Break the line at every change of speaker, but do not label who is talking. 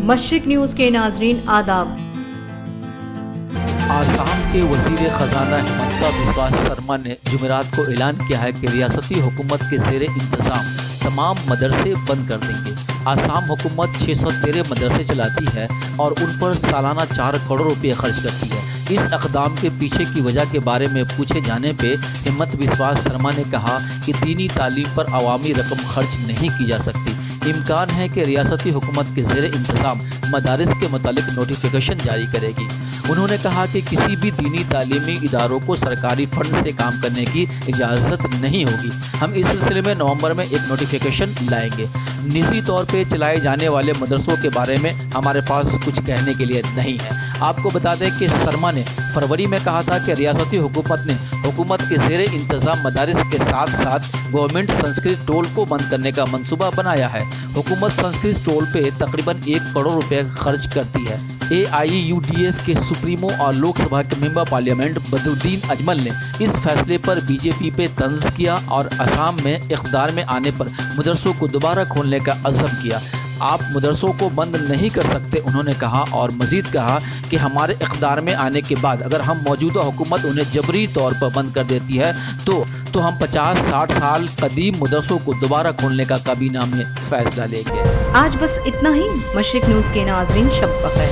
مشرق نیوز کے ناظرین آداب۔
آسام کے وزیر خزانہ ہمنتا بسوا سرما نے جمعرات کو اعلان کیا ہے کہ ریاستی حکومت کے زیر انتظام تمام مدرسے بند کر دیں گے۔ آسام حکومت 613 مدرسے چلاتی ہے اور ان پر سالانہ 4 کروڑ روپے خرچ کرتی ہے۔ اس اقدام کے پیچھے کی وجہ کے بارے میں پوچھے جانے پہ ہمنتا بسوا سرما نے کہا کہ دینی تعلیم پر عوامی رقم خرچ نہیں کی جا سکتی۔ امکان ہے کہ ریاستی حکومت کے زیر انتظام مدارس کے متعلق نوٹیفیکیشن جاری کرے گی۔ انہوں نے کہا کہ کسی بھی دینی تعلیمی اداروں کو سرکاری فنڈ سے کام کرنے کی اجازت نہیں ہوگی۔ ہم اس سلسلے میں نومبر میں ایک نوٹیفیکیشن لائیں گے۔ نجی طور پہ چلائے جانے والے مدرسوں کے بارے میں ہمارے پاس کچھ کہنے کے لیے نہیں ہے۔ آپ کو بتا دیں کہ سرما نے فروری میں کہا تھا کہ ریاستی حکومت نے حکومت کے زیر انتظام مدارس کے ساتھ ساتھ گورنمنٹ سنسکرت ٹول کو بند کرنے کا منصوبہ بنایا ہے۔ حکومت سنسکرت ٹول پہ تقریباً 1 کروڑ روپے خرچ کرتی ہے۔ AIUDF کے سپریمو اور لوک سبھا کے ممبر پارلیمنٹ بدرالدین اجمل نے اس فیصلے پر BJP پہ طنز کیا اور آسام میں اقتدار میں آنے پر مدرسوں کو دوبارہ کھولنے کا عزم کیا۔ آپ مدرسوں کو بند نہیں کر سکتے، انہوں نے کہا، اور مزید کہا کہ ہمارے اقتدار میں آنے کے بعد اگر ہم موجودہ حکومت انہیں جبری طور پر بند کر دیتی ہے تو ہم 50-60 سال قدیم مدرسوں کو دوبارہ کھولنے کا کابینہ میں فیصلہ لیں گے۔
آج بس اتنا ہی۔ مشرق نیوز کے ناظرین شب بخیر۔